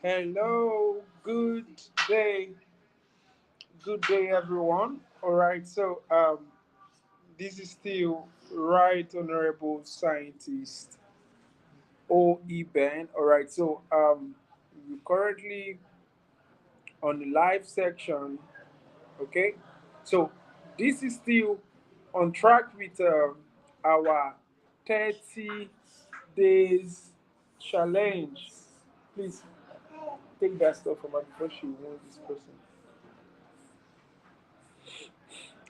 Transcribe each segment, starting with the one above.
Hello, good day, everyone. All right, this is still Right Honorable Scientist O.E. Ben. All right, we're currently on the live section. Okay, so this is still on track with our 30 days challenge. Please take that stuff from her before she wounds this person.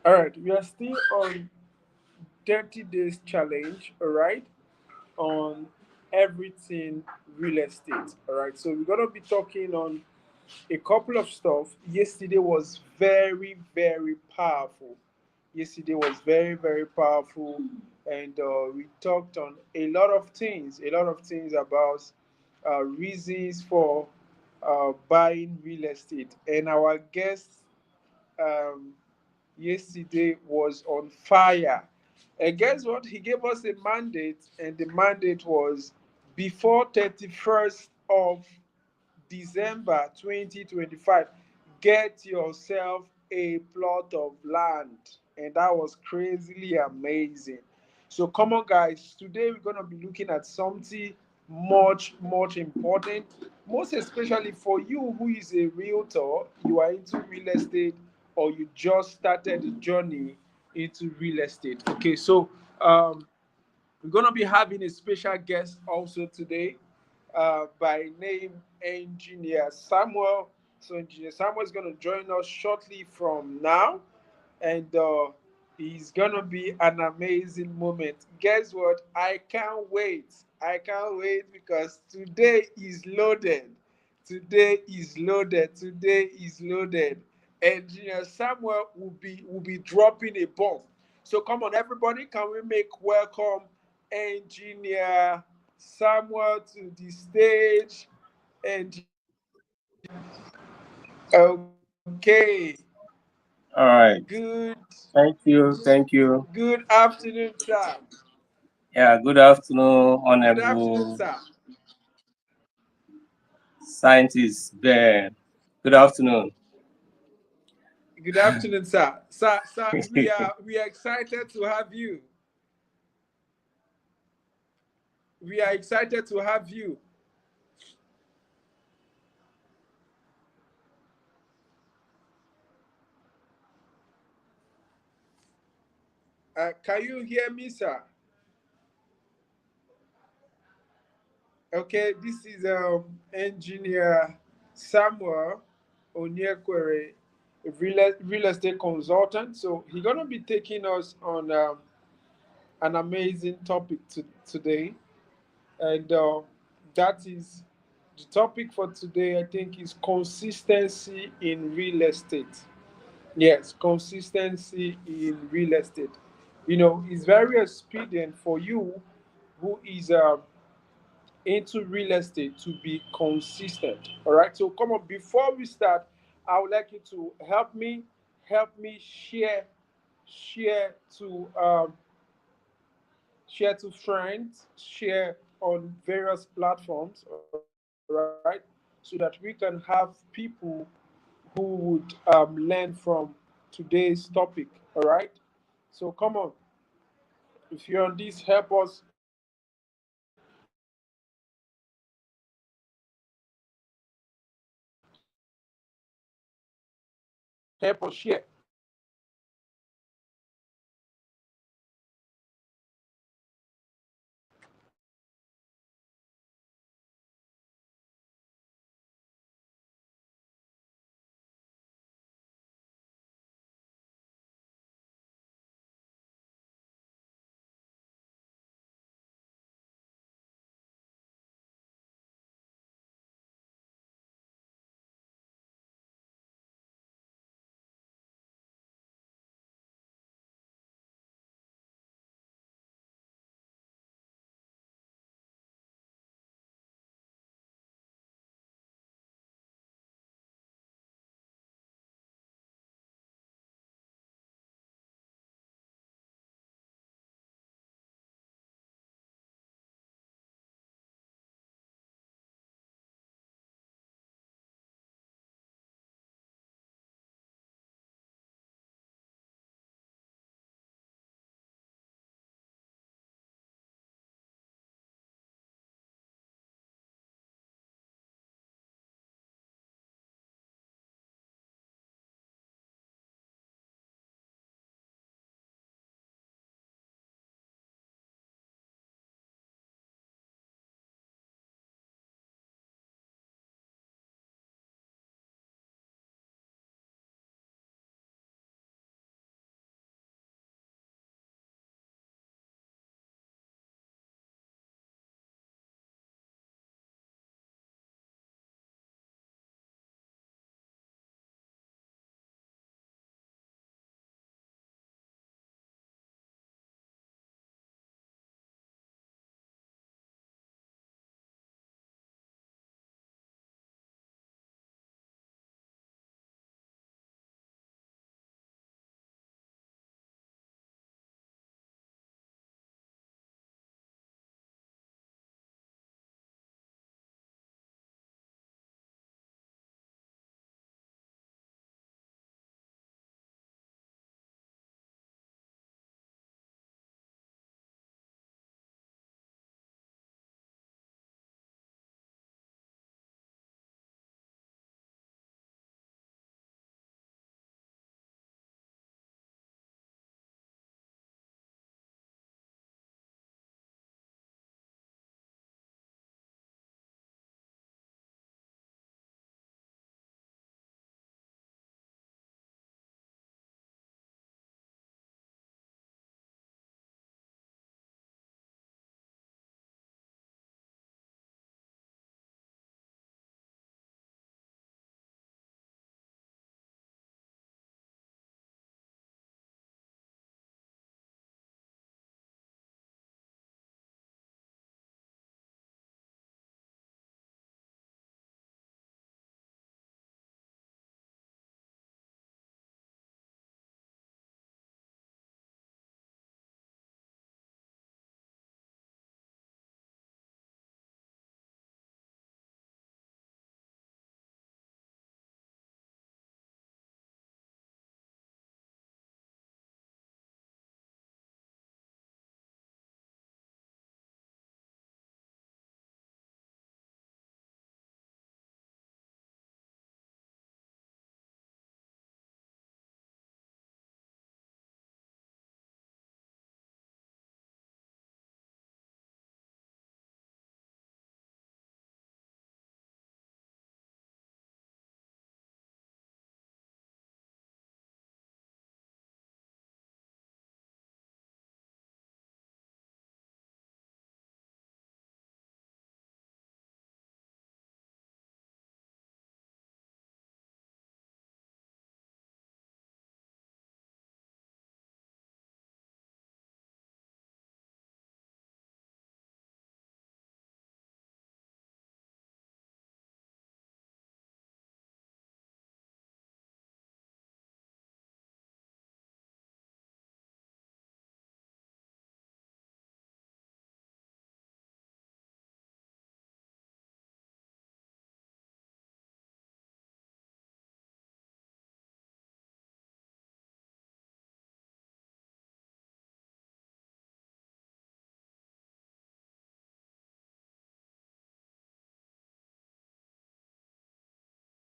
All right, we are still on 30 days challenge, all right, on everything real estate. All right, so we're going to be talking on a couple of stuff. Yesterday was very powerful. Yesterday was very powerful, and we talked on a lot of things about reasons for buying real estate. And our guest um, yesterday was on fire. And guess what? He gave us a mandate, and the mandate was before 31st of December 2025, get yourself a plot of land. And that was crazily amazing. So, come on, guys. Today we're going to be looking at something much important, most especially for you who is a realtor, you are into real estate, or you just started the journey into real estate. Okay, we're going to be having a special guest also today by name Engineer Samuel. So Engineer Samuel is going to join us shortly from now, and it's going to be an amazing moment. Guess what? I can't wait. I can't wait because today is loaded. Today is loaded. Today is loaded. Engineer Samuel will be dropping a bomb. So come on, everybody, can we make welcome Engineer Samuel to the stage? And okay, All right. good Thank you. Thank you. good afternoon, sir. Yeah, good afternoon, Good afternoon, Honorable sir. Scientist Ben. Good afternoon. Good afternoon, sir. Sir, we are excited to have you. We are excited to have you. Can you hear me, sir? Okay, this is Engineer Samuel Onyekwere, a real estate consultant. So he's gonna be taking us on an amazing topic today, and that is the topic for today. I think is consistency in real estate. Yes, consistency in real estate. It's very expedient for you who is into real estate to be consistent. All right. So come on, before we start, I would like you to help me share to share to friends, share on various platforms, all right, so that we can have people who would learn from today's topic. All right. So come on, if you're on this, help us share.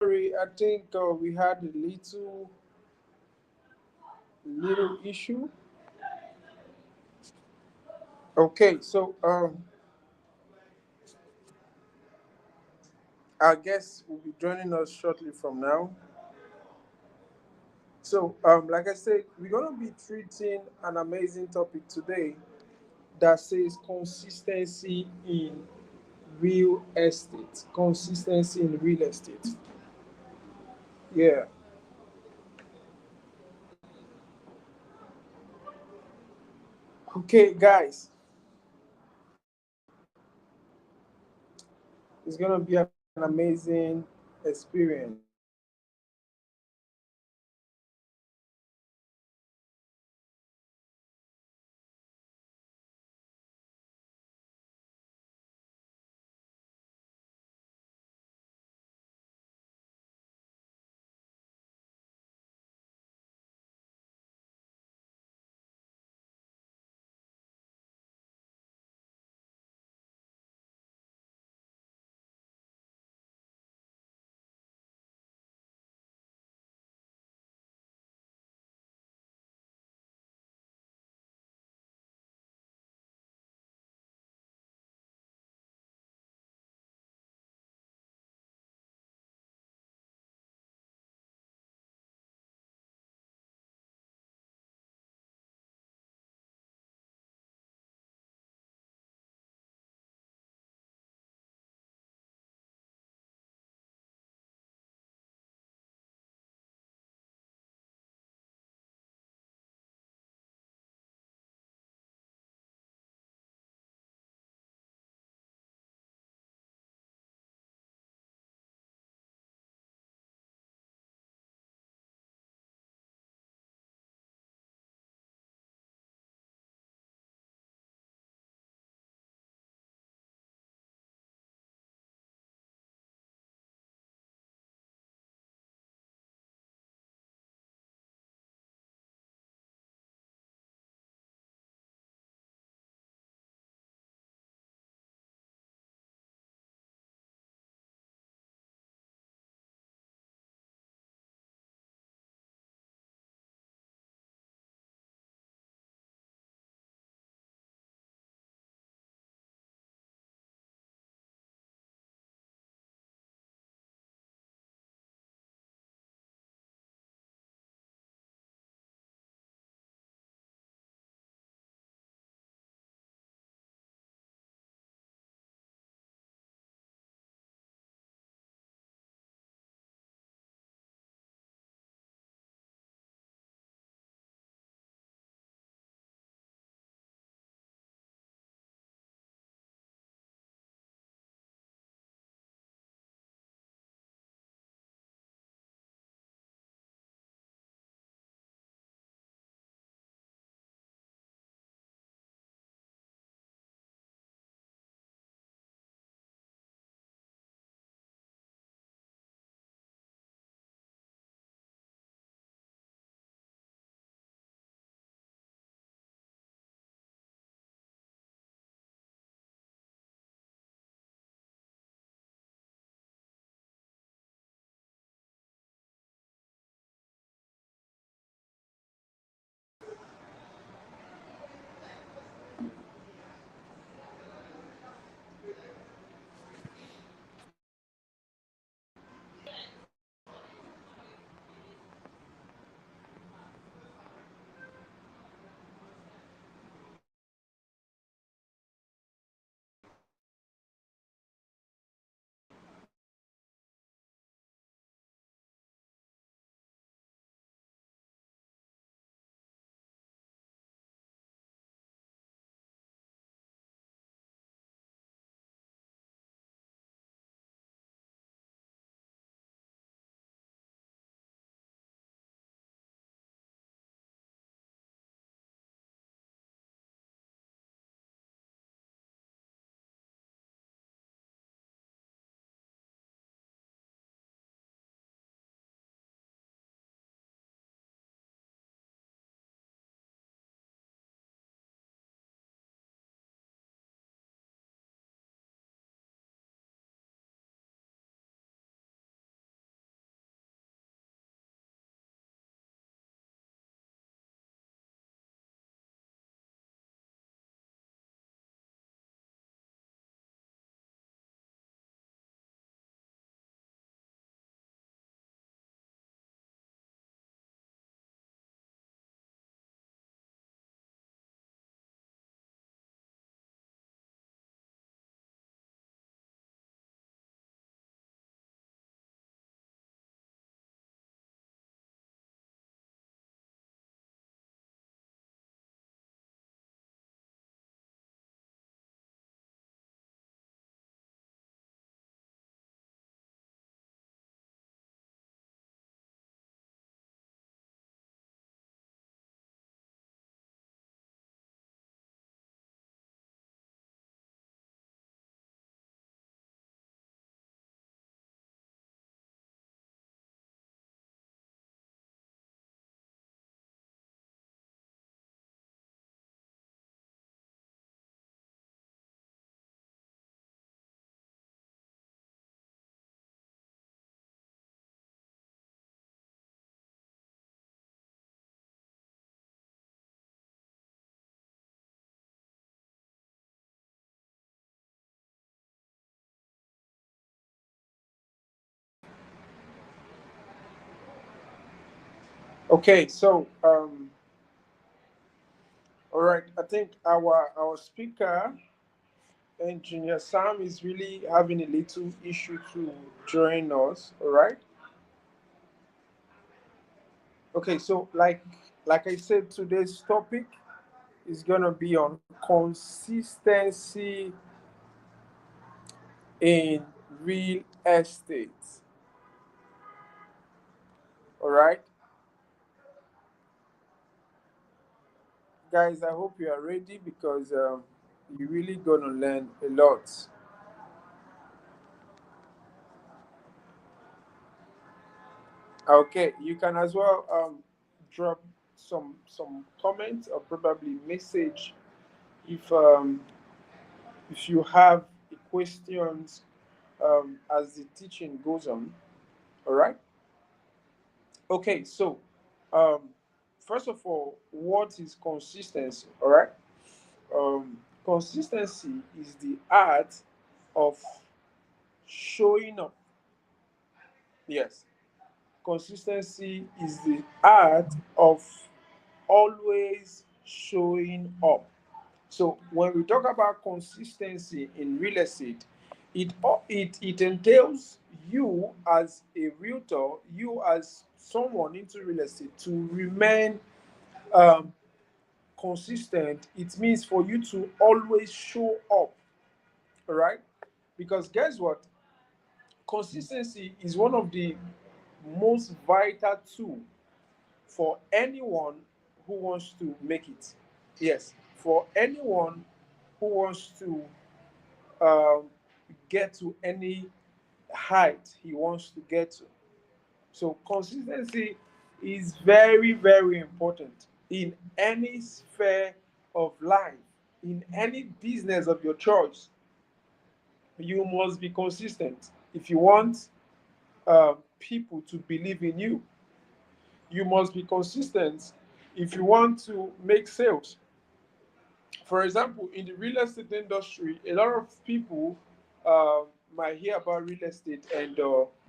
Sorry, I think we had a little issue. Okay, so our guest will be joining us shortly from now. So, like I said, we're gonna be treating an amazing topic today that says consistency in real estate. Consistency in real estate. Yeah. Okay, guys, it's gonna be an amazing experience. Okay, so all right, I think our speaker, engineer Sam, is really having a little issue to join us. All right. Okay, so like I said, today's topic is gonna be on consistency in real estate. All right, guys, I hope you are ready because you're really gonna learn a lot. Okay, you can as well drop some comments or probably message if you have questions as the teaching goes on. All right. Okay, so um, first of all, what is consistency? All right. Consistency is the art of showing up. Yes, consistency is the art of always showing up. So when we talk about consistency in real estate, it entails you as a realtor, you as someone into real estate to remain um, consistent. It means for you to always show up, all right? Because guess what? Consistency is one of the most vital tool for anyone who wants to make it. Yes, for anyone who wants to um, get to any height he wants to get to. So consistency is very, very important in any sphere of life, in any business of your choice. You must be consistent if you want people to believe in you. You must be consistent if you want to make sales. For example, in the real estate industry, a lot of people uh, might hear about real estate and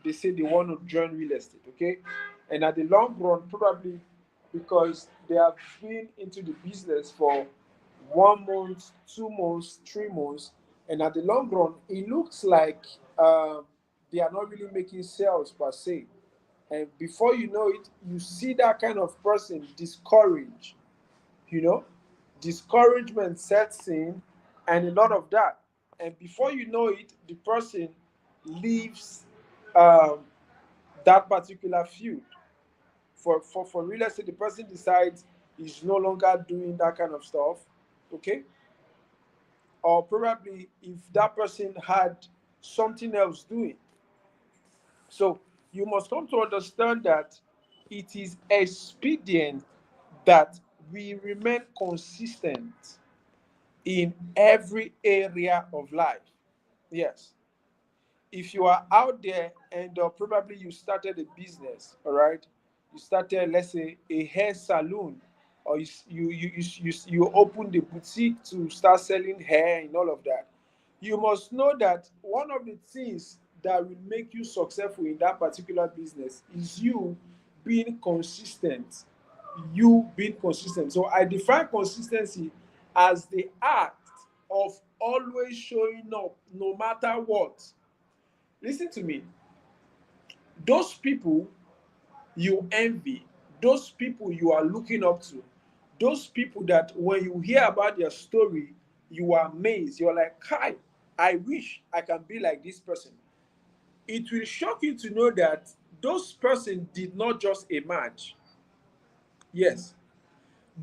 they say they want to join real estate, okay? And at the long run, probably because they have been into the business for 1 month, 2 months, 3 months, and at the long run, it looks like they are not really making sales per se. And before you know it, you see that kind of person discouraged, you know, discouragement sets in and a lot of that, and before you know it the person leaves um, that particular field. For real estate, the person decides he's no longer doing that kind of stuff, okay? Or probably if that person had something else doing. So you must come to understand that it is expedient that we remain consistent in every area of life. Yes. If you are out there and probably you started a business, all right? You started, let's say, a hair salon, or you opened a boutique to start selling hair and all of that. You must know that one of the things that will make you successful in that particular business is you being consistent. You being consistent. So I define consistency as the act of always showing up no matter what. Listen to me. Those people you envy, those people you are looking up to, those people that when you hear about their story, you are amazed. You're like, Kai, I wish I can be like this person. It will shock you to know that those person did not just emerge. Yes.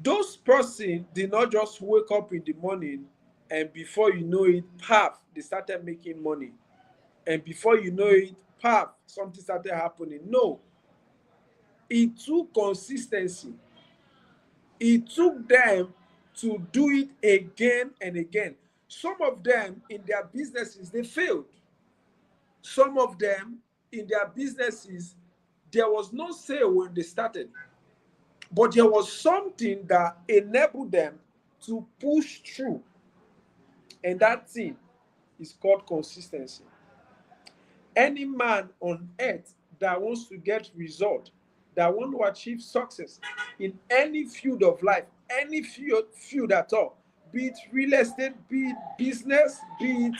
Those person did not just wake up in the morning and before you know it, paf, they started making money. And before you know it, paf, something started happening. No, it took consistency. It took them to do it again and again. Some of them in their businesses they failed. Some of them in their businesses there was no sale when they started, but there was something that enabled them to push through, and that thing is called consistency. Any man on earth that wants to get result, that want to achieve success in any field of life, any field at all, be it real estate, be it business, be it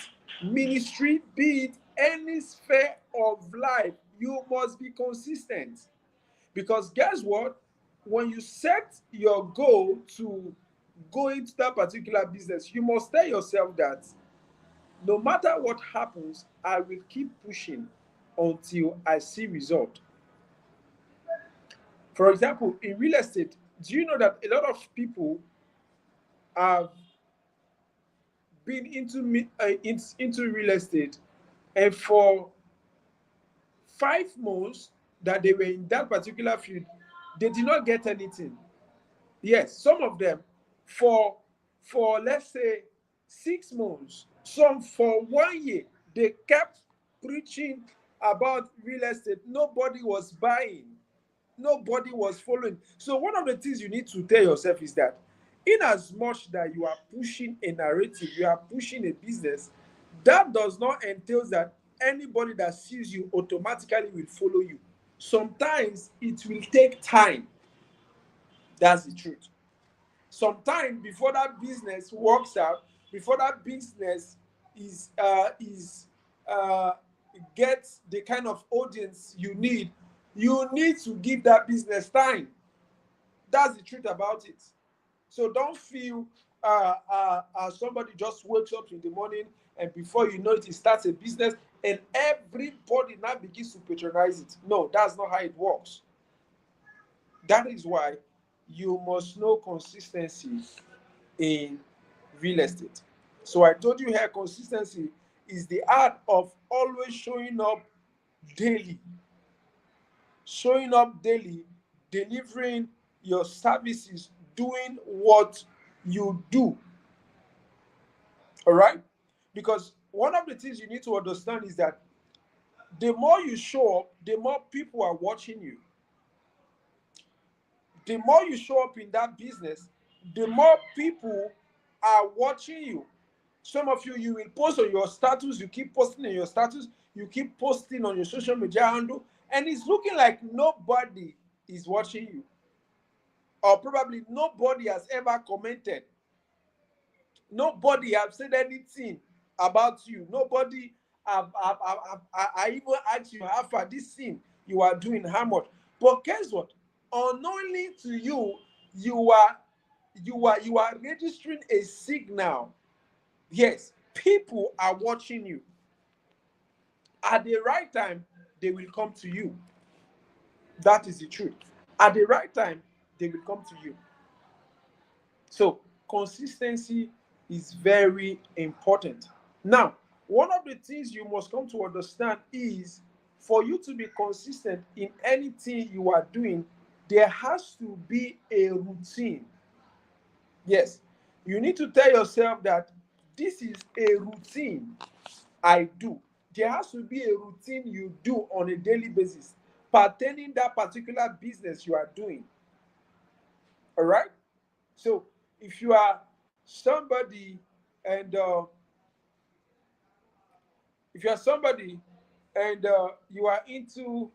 ministry, be it any sphere of life, you must be consistent. Because guess what? When you set your goal to go into that particular business, you must tell yourself that no matter what happens, I will keep pushing until I see result. For example, in real estate, do you know that a lot of people have been into real estate, and for 5 months that they were in that particular field, they did not get anything. Yes, some of them for let's say 6 months, some for 1 year, they kept preaching about real estate. Nobody was buying, nobody was following. So one of the things you need to tell yourself is that in as much that you are pushing a narrative, you are pushing a business, that does not entail that anybody that sees you automatically will follow you. Sometimes it will take time. That's the truth. Sometime before that business works out, before that business is uh, gets the kind of audience you need to give that business time. That's the truth about it. So don't feel somebody just wakes up in the morning and before you know it, he starts a business and everybody now begins to patronize it. No, that's not how it works. That is why you must know consistency in real estate. So I told you here consistency is the art of always daily, showing up daily, delivering your services, doing what you do. All right? Because one of the things you need to understand is that the more you show up, the more people are watching you. The more you show up in that business, the more people are watching you. Some of you, you will post on your status, you keep posting on your status, you keep posting on your social media handle, and it's looking like nobody is watching you. Or probably nobody has ever commented. Nobody has said anything about you. Nobody I even asked you how far this thing you are doing, how much. But guess what? Unknowingly to you, you are registering a signal. Yes, people are watching you. At the right time, they will come to you. That is the truth. At the right time, they will come to you. So consistency is very important. Now, one of the things you must come to understand is for you to be consistent in anything you are doing, there has to be a routine. Yes, you need to tell yourself that this is a routine I do. There has to be a routine you do on a daily basis pertaining that particular business you are doing. All right. So if you are somebody and if you are somebody and you are into,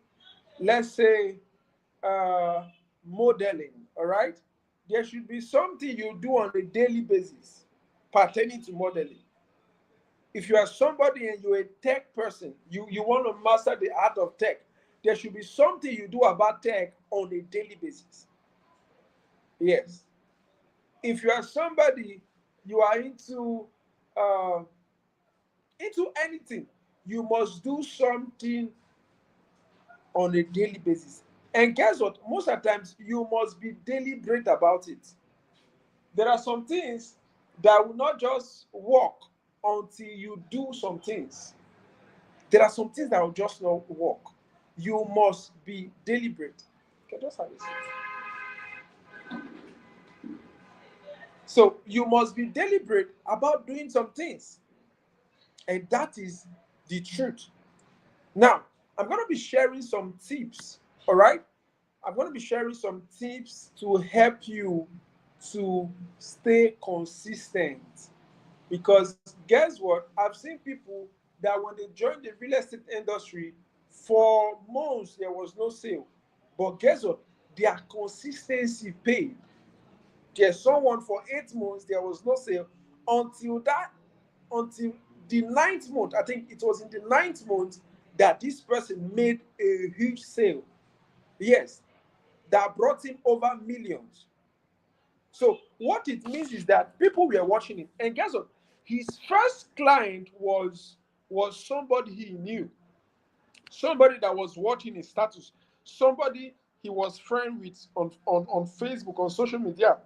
let's say, uh, modeling, all right, there should be something you do on a daily basis pertaining to modeling. If you are somebody and you're a tech person, you want to master the art of tech, there should be something you do about tech on a daily basis. Yes. If you are somebody you are uh, into anything, you must do something on a daily basis. And guess what? Most of the times, you must be deliberate about it. There are some things that will not just work until you do some things. There are some things that will just not work. You must be deliberate. Okay, just have a seat. So you must be deliberate about doing some things. And that is the truth. Now, I'm going to be sharing some tips, all right? I'm going to be sharing some tips to help you to stay consistent. Because guess what? I've seen people that when they joined the real estate industry, for months there was no sale. But guess what? Their consistency paid. There's someone for 8 months, there was no sale until until the ninth month. I think it was in the ninth month that this person made a huge sale. Yes, that brought him over millions. So what it means is that people were watching him, and guess what? His first client was somebody he knew, somebody that was watching his status, somebody he was friend with on Facebook, on social media.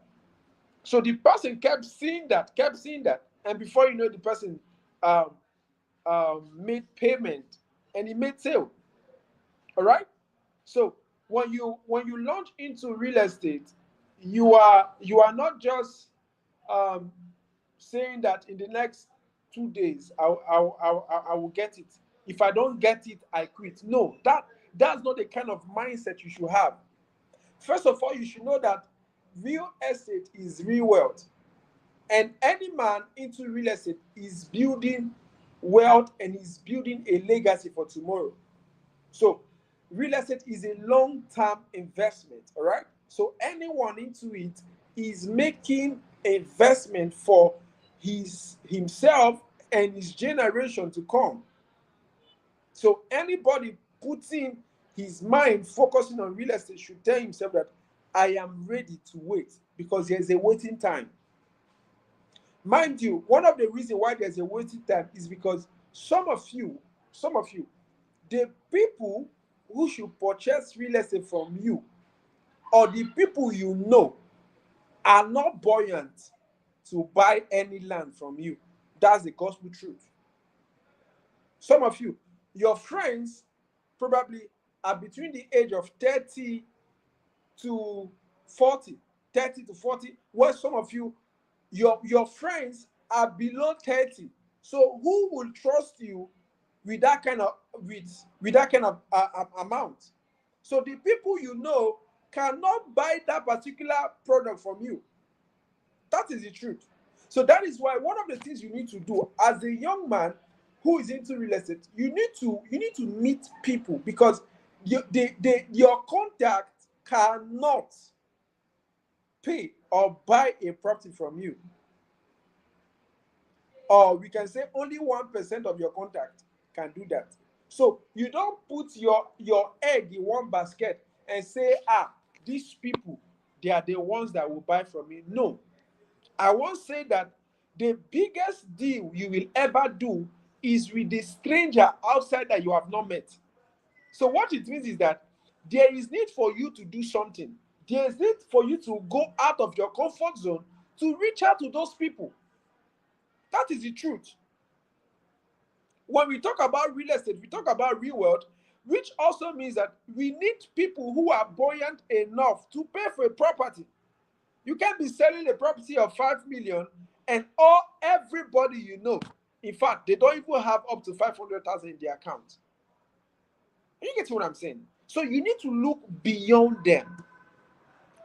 So the person kept seeing that, and before you know, the person um, made payment and he made sale. All right. So when you launch into real estate, you are not just um, saying that in the next 2 days I will get it. If I don't get it, I quit. No, that's not the kind of mindset you should have. First of all, you should know that real estate is real wealth. And any man into real estate is building wealth and is building a legacy for tomorrow. So, real estate is a long term investment, all right? So, anyone into it is making investment for himself and his generation to come. So, anybody putting his mind focusing on real estate should tell himself that I am ready to wait because there's a waiting time. Mind you, one of the reasons why there's a waiting time is because some of you, the people who should purchase real estate from you or the people you know are not buoyant to buy any land from you. That's the gospel truth. Some of you, your friends probably are between the age of 30 to 40, 30 to 40, where some of you, your friends are below 30. So who will trust you with that kind of with that kind of amount? So the people you know cannot buy that particular product from you. That is the truth. So that is why one of the things you need to do as a young man who is into real estate, you need to meet people because your contact cannot pay or buy a property from you. Or we can say only 1% of your contact can do that. So you don't put your egg in one basket and say, these people, they are the ones that will buy from me. No, I won't say that. The biggest deal you will ever do is with the stranger outside that you have not met. So what it means is that there is need for you to do something. There is need for you to go out of your comfort zone to reach out to those people. That is the truth. When we talk about real estate, we talk about real wealth, which also means that we need people who are buoyant enough to pay for a property. You can't be selling a property of 5 million and everybody you know, in fact, they don't even have up to 500,000 in their account. You get what I'm saying? So you need to look beyond them.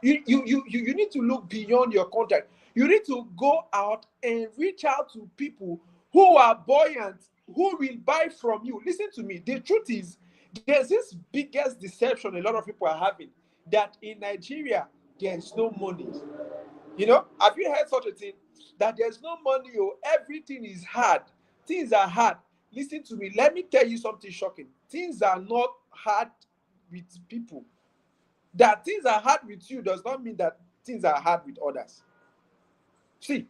You need to look beyond your contact. You need to go out and reach out to people who are buoyant, who will buy from you. Listen to me. The truth is, there's this biggest deception a lot of people are having that in Nigeria there's no money. Have you heard such a thing? That there's no money, or everything is hard. Things are hard. Listen to me. Let me tell you something shocking. Things are not hard with people. That things are hard with you does not mean that things are hard with others. See,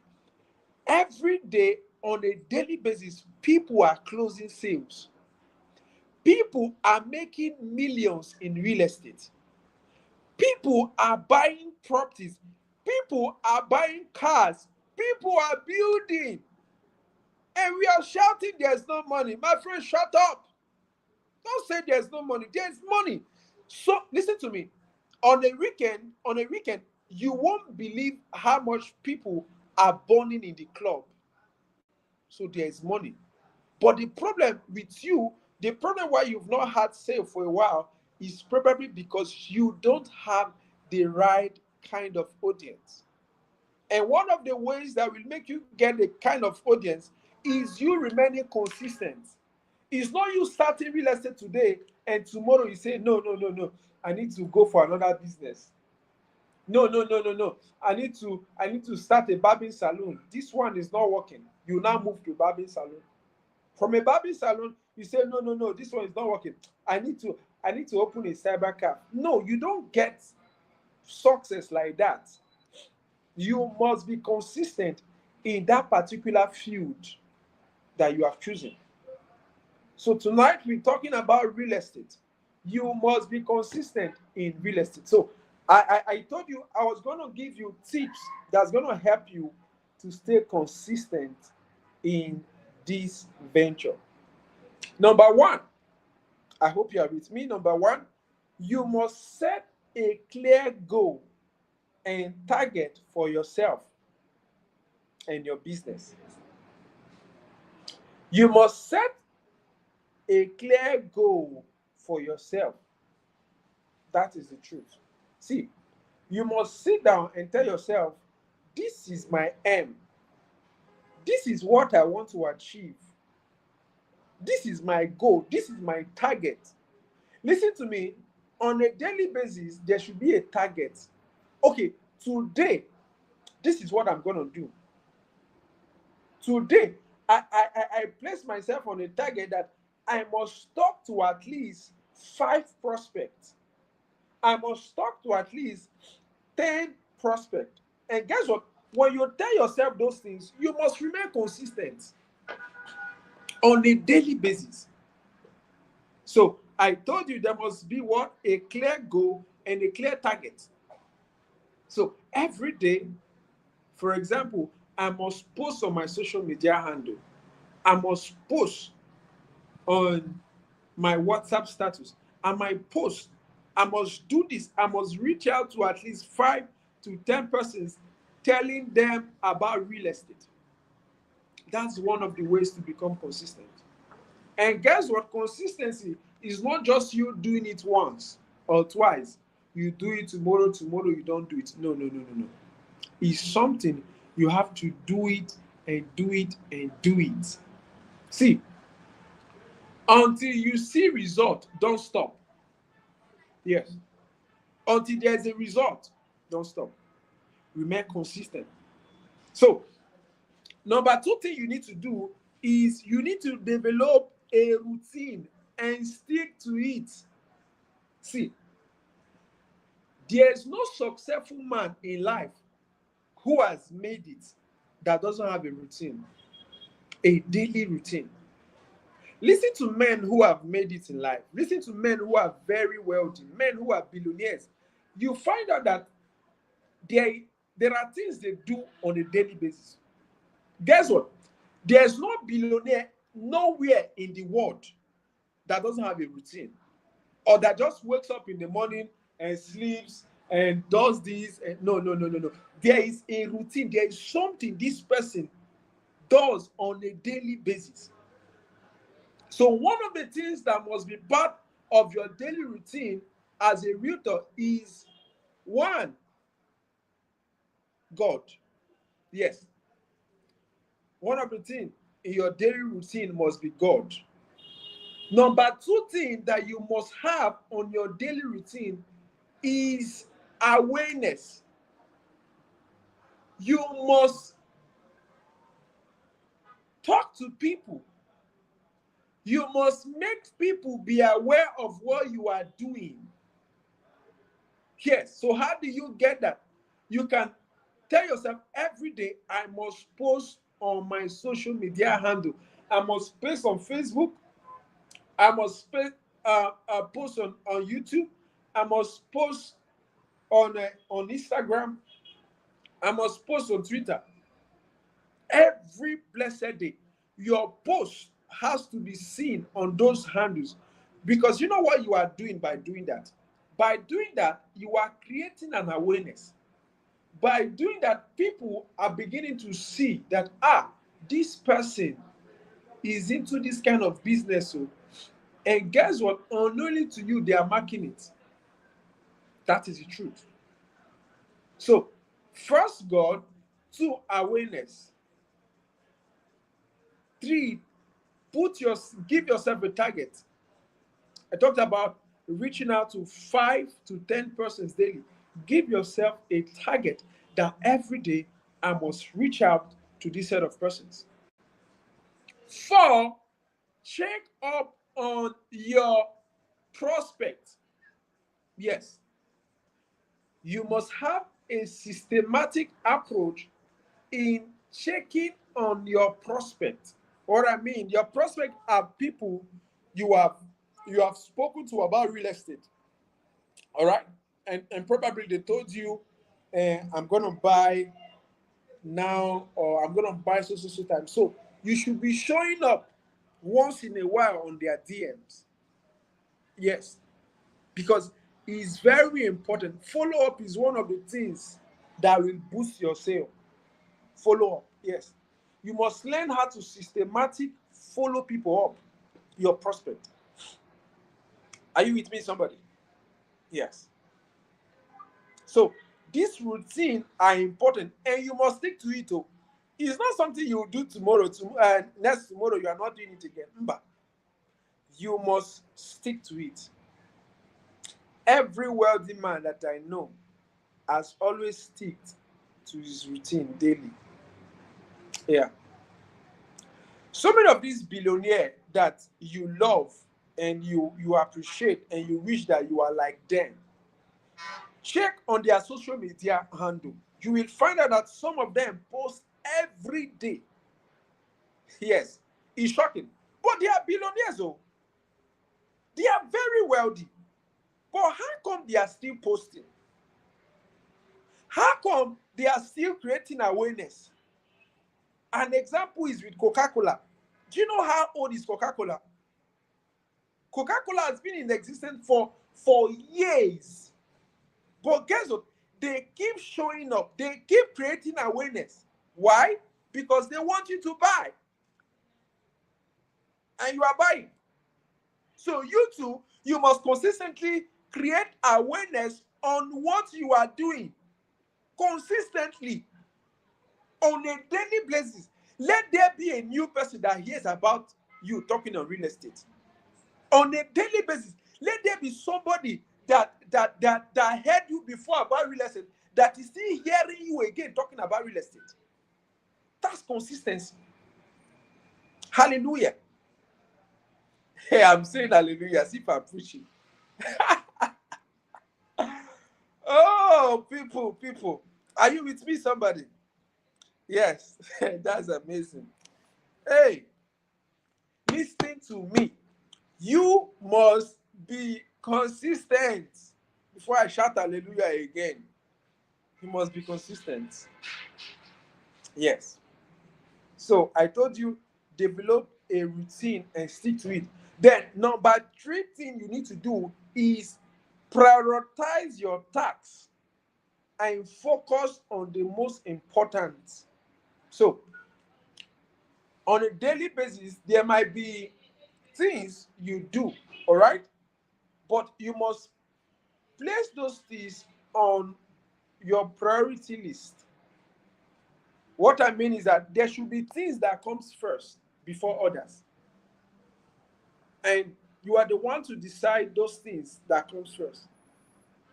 every day on a daily basis, people are closing sales. People are making millions in real estate. People are buying properties. People are buying cars. People are building. And we are shouting there's no money. My friend, shut up. Don't say there's no money. There's money. So listen to me. On a weekend, you won't believe how much people are burning in the club. So there is money. But the problem with you, the problem why you've not had sale for a while is probably because you don't have the right kind of audience. And one of the ways that will make you get the kind of audience is you remaining consistent. It's not you starting real estate today and tomorrow you say, no, no, no, no. I need to go for another business. No, no, no, no, no. I need to start a barbing salon. This one is not working. You now move to barbing salon. From a barbing salon, you say, no, no, no, this one is not working. I need to open a cyber cafe. No, you don't get success like that. You must be consistent in that particular field that you have chosen. So tonight we're talking about real estate. You must be consistent in real estate. So I told you I was going to give you tips that's going to help you to stay consistent in this venture. Number one, I hope you are with me. Number one, you must set a clear goal and target for yourself and your business. You must set a clear goal for yourself. That is the truth. See, you must sit down and tell yourself, this is my aim. This is what I want to achieve. This is my goal. This is my target. Listen to me. On a daily basis, there should be a target. Okay, today, this is what I'm going to do. Today, I place myself on a target that I must talk to at least 5 prospects. I must talk to at least 10 prospects. And guess what? When you tell yourself those things, you must remain consistent on a daily basis. So I told you there must be what? A clear goal and a clear target. So every day, for example, I must post on my social media handle. I must post on my WhatsApp status. I might post. I must do this. I must reach out to at least 5 to 10 persons, telling them about real estate. That's one of the ways to become consistent. And guess what? Consistency is not just you doing it once or twice. You do it tomorrow, tomorrow you don't do it. No, no, no, no, no. It's something you have to do it and do it and do it. See, until you see result, don't stop. Yes. Until there's a result, don't stop. Remain consistent. So, number two thing you need to do is you need to develop a routine and stick to it. See, there's no successful man in life who has made it that doesn't have a routine, a daily routine. Listen to men who have made it in life. Listen to men who are very wealthy, men who are billionaires. You find out that there are things they do on a daily basis. Guess what? There's no billionaire nowhere in the world that doesn't have a routine or that just wakes up in the morning and sleeps and does this. And no, no, no, no, no. There is a routine. There is something this person does on a daily basis. So one of the things that must be part of your daily routine as a realtor is one, God. Yes. One of the things in your daily routine must be God. Number two thing that you must have on your daily routine is awareness. You must talk to people. You must make people be aware of what you are doing. Yes. So how do you get that? You can tell yourself every day, I must post on my social media handle. I must post on Facebook. I must post on YouTube. I must post on Instagram. I must post on Twitter. Every blessed day, your post has to be seen on those handles. Because you know what you are doing by doing that? By doing that, you are creating an awareness. By doing that, people are beginning to see that, this person is into this kind of business. So, and guess what? Unknowingly to you, they are marking it. That is the truth. So, first, God. Two, awareness. Three, give yourself a target. I talked about reaching out to 5 to 10 persons daily. Give yourself a target that every day I must reach out to this set of persons. 4, check up on your prospect. Yes, you must have a systematic approach in checking on your prospect. What I mean, your prospect are people you have you have spoken to about real estate. All right, and probably they told you, I'm gonna buy now, or I'm gonna buy so time. So you should be showing up once in a while on their DMs. Yes, because it's very important. Follow up is one of the things that will boost your sale. Follow up, yes. You must learn how to systematic follow people up, your prospect. Are you with me, somebody? Yes. So these routine are important, and you must stick to it. Oh. It's not something you do tomorrow, next tomorrow you are not doing it again. But you must stick to it. Every wealthy man that I know has always stick to his routine daily. Yeah. So many of these billionaires that you love and you appreciate and you wish that you are like them, check on their social media handle. You will find out that some of them post every day. Yes, it's shocking. But they are billionaires, oh. They are very wealthy. But how come they are still posting? How come they are still creating awareness? An example is with Coca-Cola. Do you know how old is Coca-Cola? Coca-Cola has been in existence for years. But guess what? They keep showing up. They keep creating awareness. Why? Because they want you to buy. And you are buying. So you too, you must consistently create awareness on what you are doing. Consistently. On a daily basis. Let there be a new person that hears about you talking on real estate. On a daily basis, let there be somebody that heard you before about real estate that is still hearing you again talking about real estate. That's consistency. Hallelujah. Hey, I'm saying hallelujah as if I'm preaching. Oh, people, are you with me, somebody? Yes, that's amazing. Hey, listen to me. You must be consistent. Before I shout hallelujah again, you must be consistent. Yes. So I told you, develop a routine and stick to it. Then number 3 thing you need to do is prioritize your tasks and focus on the most important. So on a daily basis, there might be things you do, all right? But you must place those things on your priority list. What I mean is that there should be things that comes first before others. And you are the one to decide those things that comes first.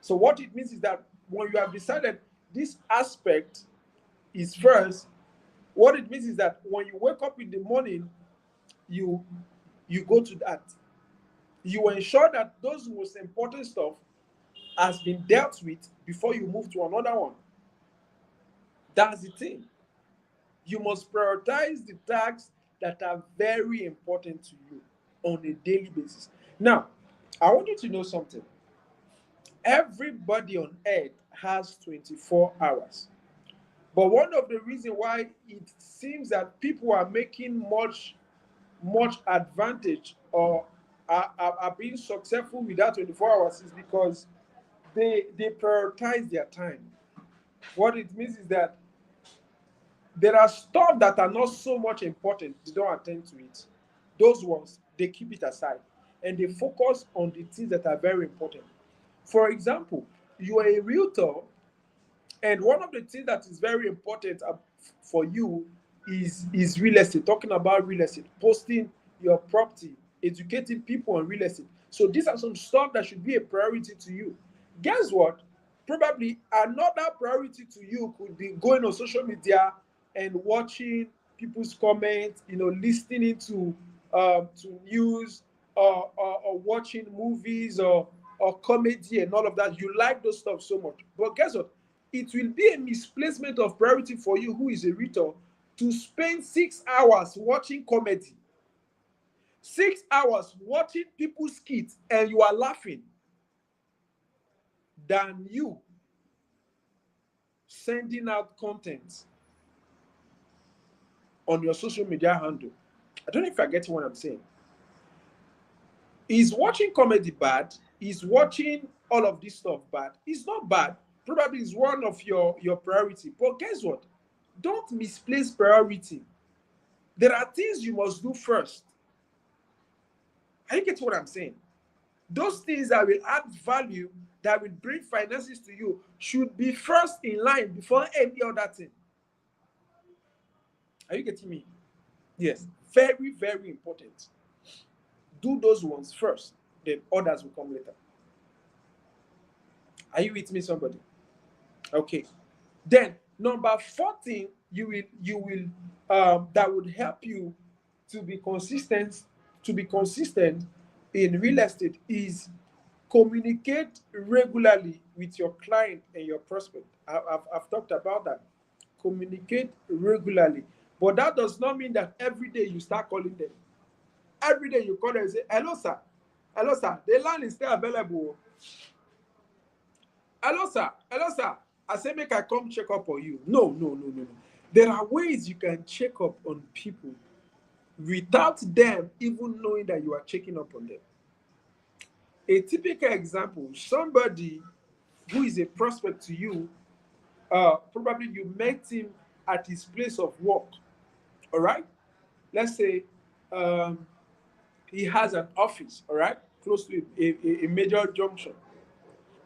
So what it means is that when you have decided this aspect is first, what it means is that when you wake up in the morning, you you go to that. You ensure that those most important stuff has been dealt with before you move to another one. That's the thing. You must prioritize the tasks that are very important to you on a daily basis. Now, I want you to know something. Everybody on earth has 24 hours. But one of the reasons why it seems that people are making much advantage or are being successful with that 24 hours is because they prioritize their time. What it means is that there are stuff that are not so much important, they don't attend to it. Those ones, they keep it aside and they focus on the things that are very important. For example, you are a realtor, and one of the things that is very important for you is real estate, talking about real estate, posting your property. educating people on real estate. So these are some stuff that should be a priority to you. Guess what? Probably another priority to you could be going on social media and watching people's comments, listening to news, or watching movies, or comedy and all of that. You like those stuff so much. But guess what? It will be a misplacement of priority for you, who is a reader, to spend 6 hours watching comedy, 6 hours watching people's skits, and you are laughing, than you sending out content on your social media handle. I don't know if you're getting what I'm saying. Is watching comedy bad? Is watching all of this stuff bad? It's not bad. Probably it's one of your priority. But guess what? Don't misplace priority. There are things you must do first. I you get what I'm saying? Those things that will add value, that will bring finances to you, should be first in line before any other thing. Are you getting me? Yes. Very, very important. Do those ones first, then others will come later. Are you with me, somebody? Okay. Then number 14, you will that would help you to be consistent, in real estate, is communicate regularly with your client and your prospect. I've talked about that. Communicate regularly. But that does not mean that every day you start calling them. Every day you call them and say, hello, sir. Hello, sir. The land is still available. Hello, sir. Hello, sir. I say, make I come check up on you. No, no, no, no, no. There are ways you can check up on people without them even knowing that you are checking up on them. A typical example, somebody who is a prospect to you, probably you met him at his place of work. All right? Let's say he has an office, all right, close to a major junction.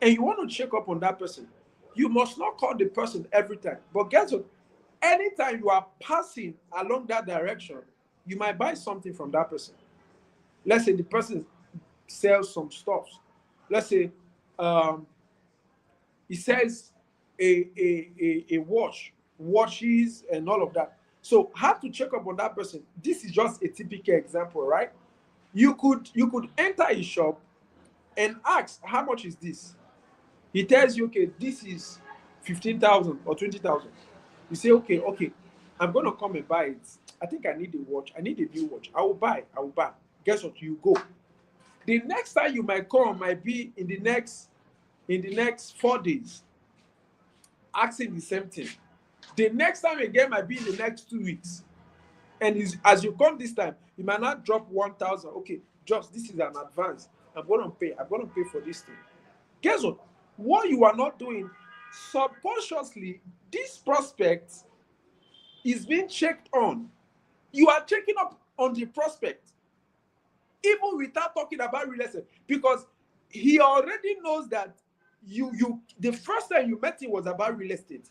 And you want to check up on that person. You must not call the person every time. But guess what? Anytime you are passing along that direction, you might buy something from that person. Let's say the person sells some stuff. Let's say he sells a watches and all of that. So have to check up on that person. This is just a typical example, right? You could enter a shop and ask, how much is this? He tells you, okay, this is 15,000 or 20,000. You say, okay, I'm going to come and buy it. I think I need a watch. I need a new watch. I will buy. Guess what? You go. The next time you might come might be in the next 4 days, asking the same thing. The next time again might be in the next 2 weeks. And as you come this time, you might not drop 1,000. Okay, just this is an advance. I'm going to pay for this thing. Guess what? What you are not doing, subconsciously, this prospect is being checked on. You are checking up on the prospect, even without talking about real estate, because he already knows that you the first time you met him was about real estate.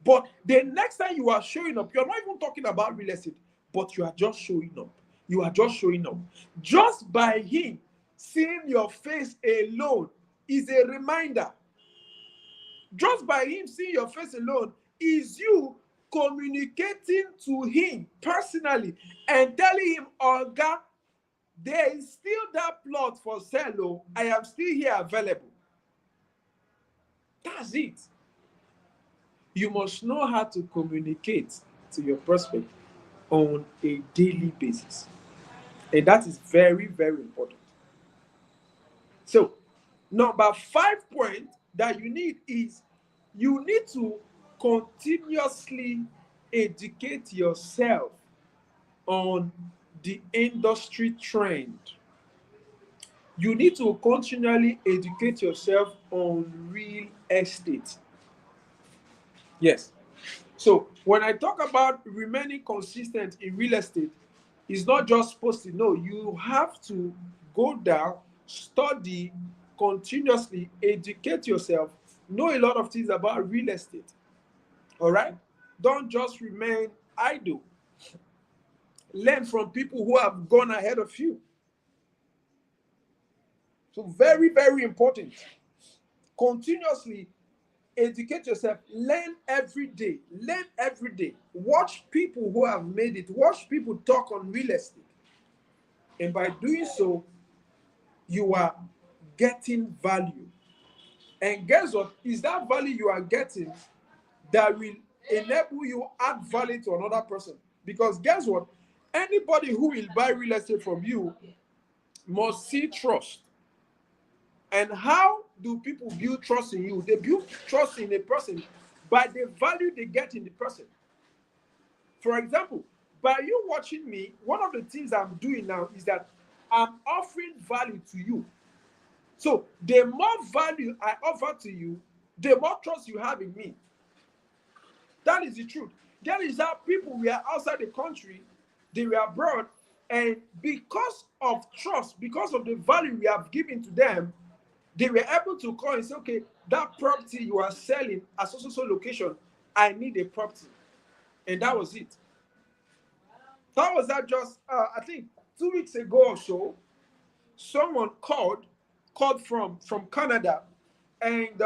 But the next time you are showing up, you're not even talking about real estate, but you are just showing up. You are just showing up. Just by him seeing your face alone is a reminder. Just by him seeing your face alone is you communicating to him personally and telling him, Oga, there is still that plot for sale. I am still here available. That's it. You must know how to communicate to your prospect on a daily basis. And that is very, very important. So, number 5 point that you need is you need to continuously educate yourself on the industry trend. You need to continually educate yourself on real estate. Yes. So when I talk about remaining consistent in real estate, it's not just supposed to know. You have to go down, study, continuously educate yourself, know a lot of things about real estate. All right? Don't just remain idle. Learn from people who have gone ahead of you. So very, very important. Continuously educate yourself. Learn every day. Learn every day. Watch people who have made it. Watch people talk on real estate. And by doing so, you are getting value. And guess what? Is that value you are getting that will enable you add value to another person? Because guess what? Anybody who will buy real estate from you must see trust. And how do people build trust in you? They build trust in a person by the value they get in the person. For example, by you watching me, one of the things I'm doing now is that I'm offering value to you. So the more value I offer to you, the more trust you have in me. That is the truth. That is how people were outside the country, they were abroad, and because of trust, because of the value we have given to them, they were able to call and say, okay, that property you are selling at so location, I need a property. And that was it. That was that just, I think 2 weeks ago or so, someone called from Canada, and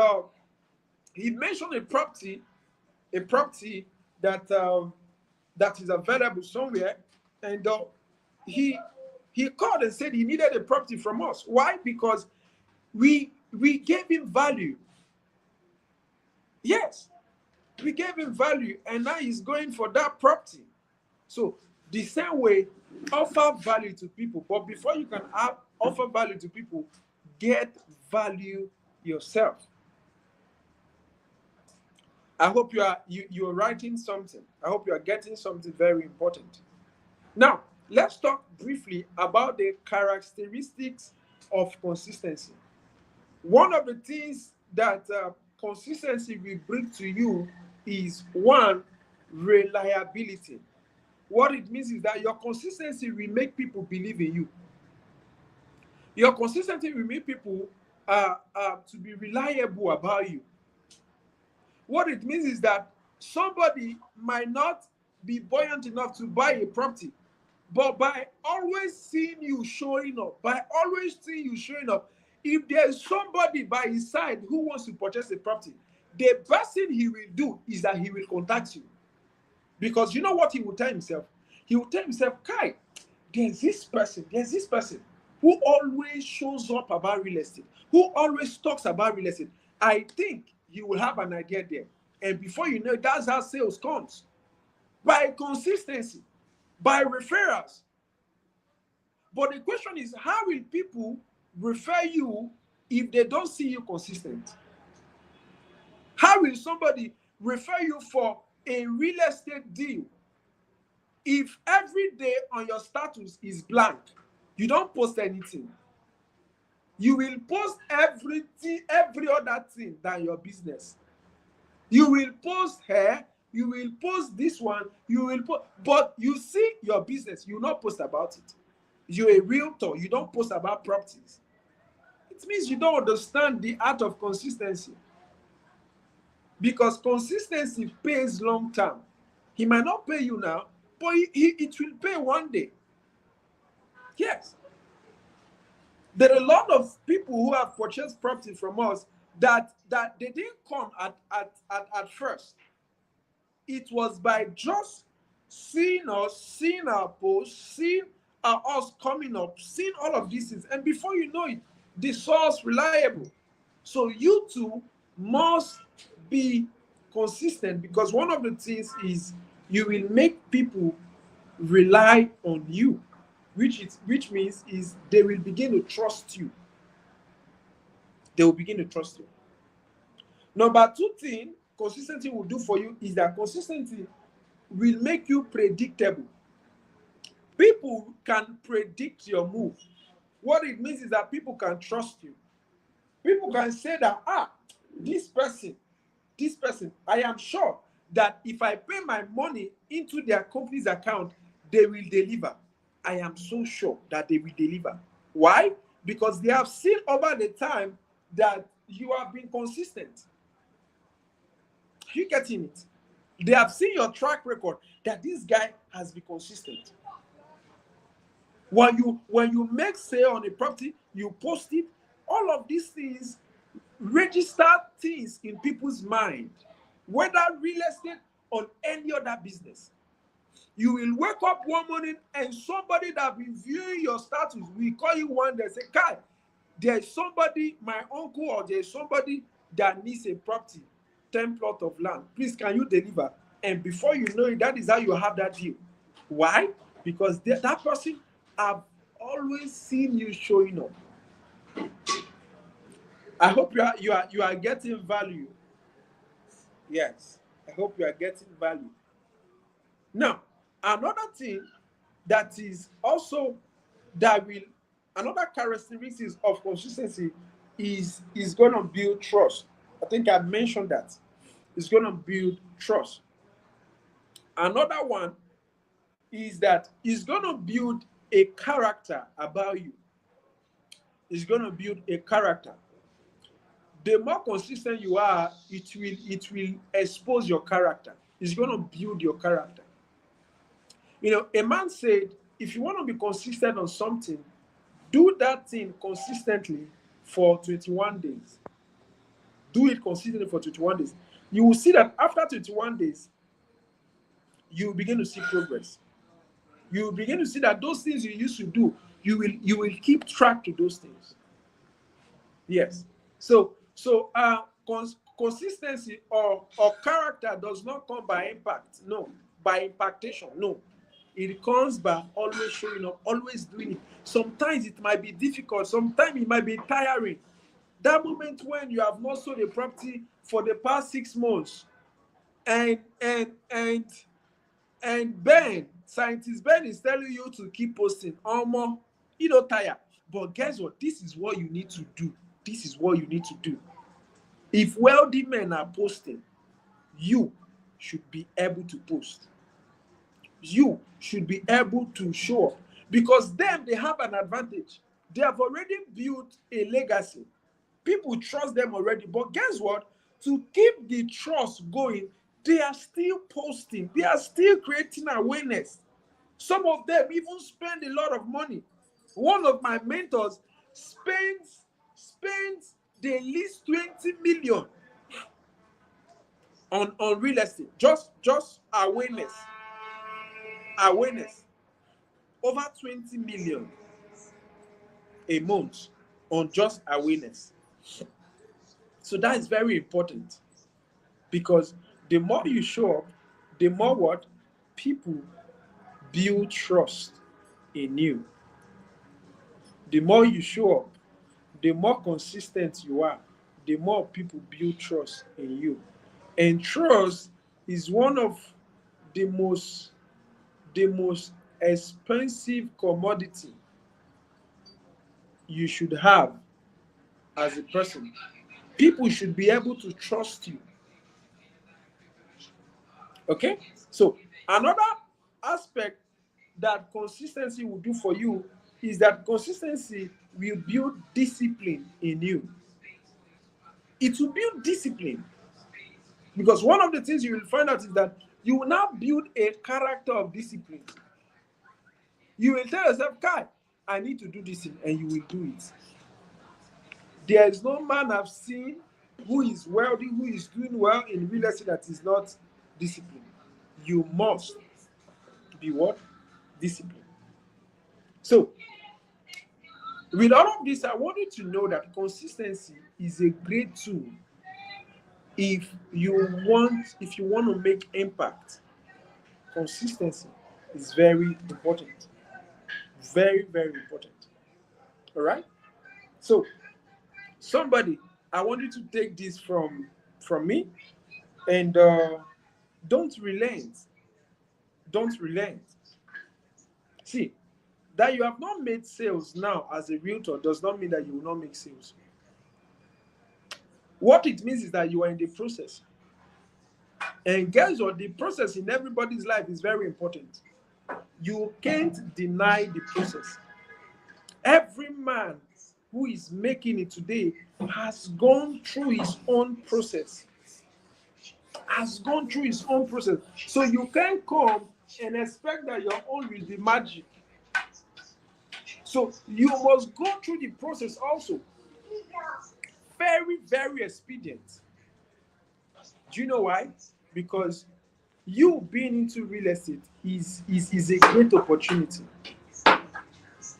he mentioned a property that that is available somewhere, and he he called and said he needed a property from us. Why? Because we gave him value. Yes, we gave him value, and now he's going for that property. So the same way, offer value to people. But before you can offer value to people, get value yourself. I hope you're writing something. I hope you are getting something very important. Now, let's talk briefly about the characteristics of consistency. One of the things that consistency will bring to you is one, reliability. What it means is that your consistency will make people believe in you. Your consistency will make people to be reliable about you. What it means is that somebody might not be buoyant enough to buy a property, but by always seeing you showing up, if there's somebody by his side who wants to purchase a property, the best thing he will do is that he will contact you. Because you know what he will tell himself? He will tell himself, Kai, there's this person who always shows up about real estate, who always talks about real estate. I think you will have an idea there. And before you know it, that's how sales comes. By consistency, by referrals. But the question is, how will people refer you if they don't see you consistent? How will somebody refer you for a real estate deal if every day on your status is blank? You don't post anything. You will post everything, every other thing than your business. You will post hair, you will post this one, you will post, but you see your business, you will not post about it. You're a realtor, you don't post about properties. It means you don't understand the art of consistency. Because consistency pays long term. He might not pay you now, but it will pay one day. Yes. There are a lot of people who have purchased property from us that they didn't come at first. It was by just seeing us, seeing our posts, seeing us coming up, seeing all of these things. And before you know it, the source reliable. So you too must be consistent, because one of the things is you will make people rely on you, which means is they will begin to trust you. They will begin to trust you. Number two thing consistency will do for you is that consistency will make you predictable. People can predict your move. What it means is that people can trust you. People can say that, this person, I am sure that if I pay my money into their company's account, they will deliver. I am so sure that they will deliver. Why? Because they have seen over the time that you have been consistent. Are you getting it? They have seen your track record that this guy has been consistent. When you make sale on a property, you post it. All of these things register things in people's mind, whether real estate or any other business. You will wake up one morning and somebody that will view your status will call you one day and say, Kai, there is somebody, my uncle, or there is somebody that needs a property, 10 plot of land. Please, can you deliver? And before you know it, that is how you have that deal. Why? Because that person have always seen you showing up. I hope you are getting value. Yes, I hope you are getting value. Now, another thing that is also that will another characteristics of consistency is going to build trust. I think I mentioned that. It's going to build trust. Another one is that it's going to build a character about you. It's going to build a character. The more consistent you are, it will expose your character. It's going to build your character. A man said, if you want to be consistent on something, do that thing consistently for 21 days. Do it consistently for 21 days. You will see that after 21 days, you will begin to see progress. You will begin to see that those things you used to do, you will keep track to those things. Yes. So consistency or character does not come by impact. No. By impactation. No. It comes by always showing up, always doing it. Sometimes it might be difficult. Sometimes it might be tiring. That moment when you have not sold a property for the past 6 months, and Ben, scientist Ben is telling you to keep posting. You don't tire. But guess what? This is what you need to do. This is what you need to do. If wealthy men are posting, you should be able to post. You should be able to show up, because them, they have an advantage. They have already built a legacy. People trust them already. But guess what? To keep the trust going, they are still posting. They are still creating awareness. Some of them even spend a lot of money. One of my mentors spends the least 20 million on real estate. Just awareness. Awareness. Over 20 million a month on just awareness. So that is very important, because the more you show up, the more what? People build trust in you. The more you show up, the more consistent you are, the more people build trust in you. And trust is one of the most expensive commodity you should have as a person. People should be able to trust you. Okay? So another aspect that consistency will do for you is that consistency will build discipline in you. It will build discipline. Because one of the things you will find out is that you will now build a character of discipline. You will tell yourself, Kai, I need to do this, and you will do it. There is no man I've seen who is wealthy, who is doing well in real estate that is not disciplined. You must be what? Disciplined. So, with all of this, I want you to know that consistency is a great tool if you want to make impact. Consistency is very important. Very, very important. All right? So, somebody, I want you to take this from me, and don't relent. Don't relent. See, that you have not made sales now as a realtor does not mean that you will not make sales. What it means is that you are in the process. And guess what? The process in everybody's life is very important. You can't deny the process. Every man who is making it today has gone through his own process. So you can't come and expect that your own will be magic. So you must go through the process also. Very, very expedient. Do you know why? Because you being into real estate is a great opportunity.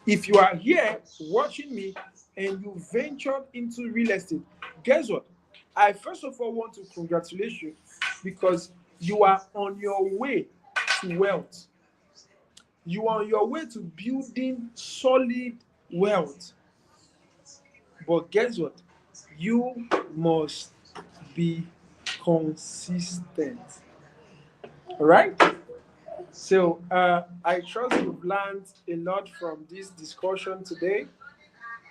If you are here watching me and you ventured into real estate, guess what? I first of all want to congratulate you because you are on your way to wealth. You are on your way to building solid wealth. But guess what? You must be consistent. All right? So I trust you've learned a lot from this discussion today.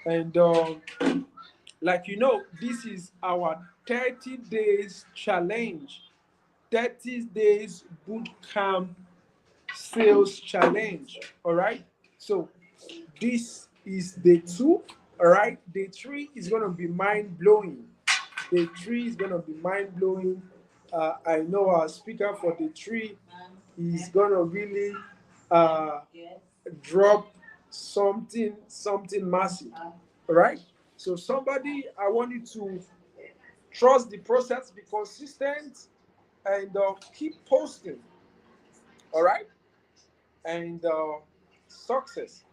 And like this is our 30 days challenge, 30 days boot camp sales challenge. All right. So this is day two. All right. Day three is going to be mind blowing. Day three is going to be mind blowing. I know our speaker for day three is going to really uh, drop something massive. All right. So somebody, I want you to trust the process, be consistent, and keep posting. All right. And success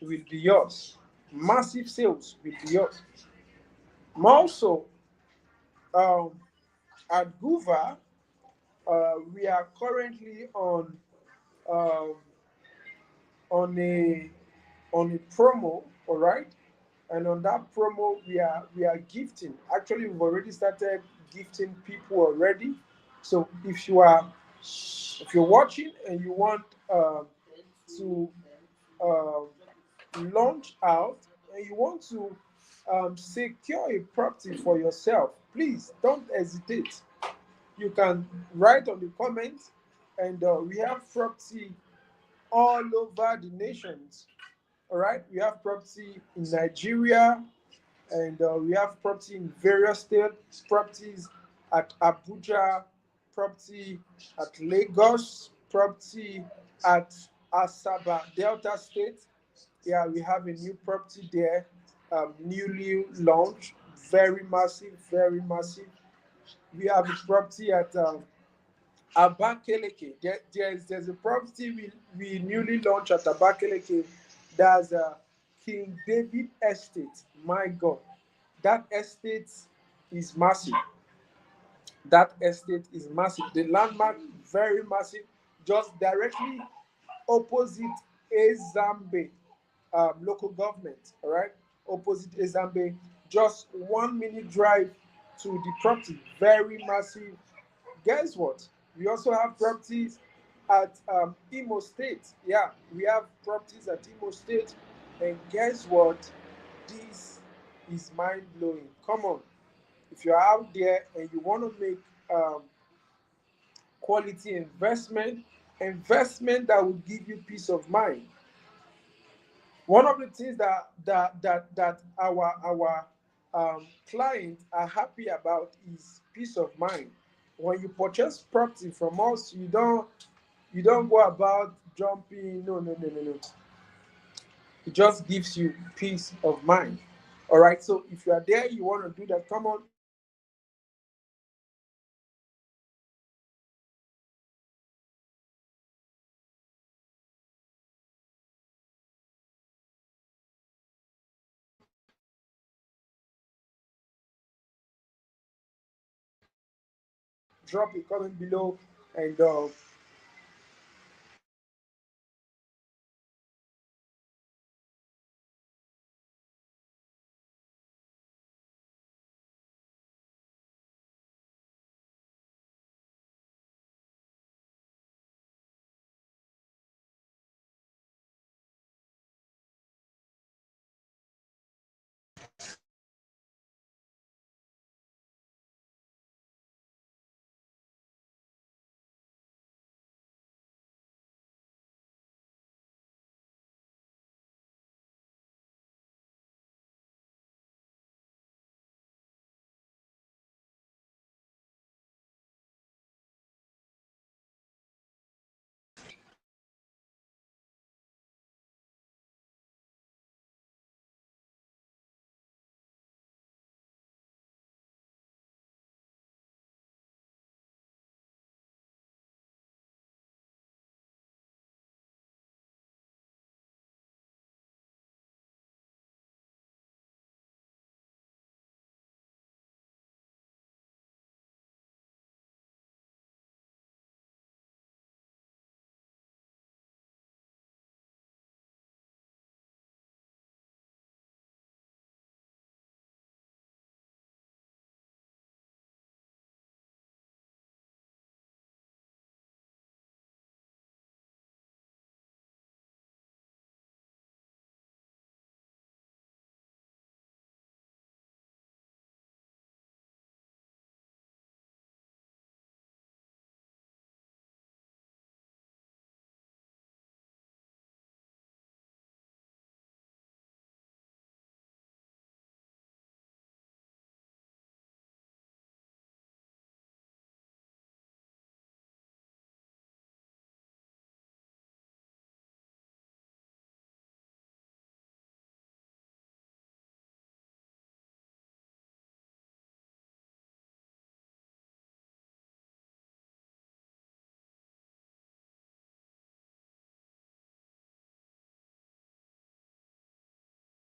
will be yours. Massive sales will be yours. Also, um, at Guva, we are currently um, on a promo, all right? And on that promo, we are gifting. Actually, we've already started gifting people already. So if you're watching and you want to um, launch out and you want to secure a property for yourself, please don't hesitate. You can write on the comments, and we have property all over the nations. All right, we have property in Nigeria, and we have property in various states, properties at Abuja, property at Lagos, property at Asaba, Delta State. Yeah, we have a new property there, newly launched, very massive, very massive. We have a property at Abakeleke. There's a property we newly launched at Abakeleke. That's King David Estate. My God, that estate is massive. That estate is massive. The landmark very massive, just directly opposite Ezambe local government. All right, opposite Ezambe, just 1 minute drive to the property. Very massive. Guess what? We also have properties at Imo State. Yeah, we have properties at Imo State. And guess what? This is mind blowing. Come on. If you're out there and you want to make um, quality investment that will give you peace of mind. One of the things that our clients are happy about is peace of mind. When you purchase property from us, you don't go about jumping. No, no, no, no, no. It just gives you peace of mind. All right. So if you are there, you want to do that. Come on, drop a comment below, and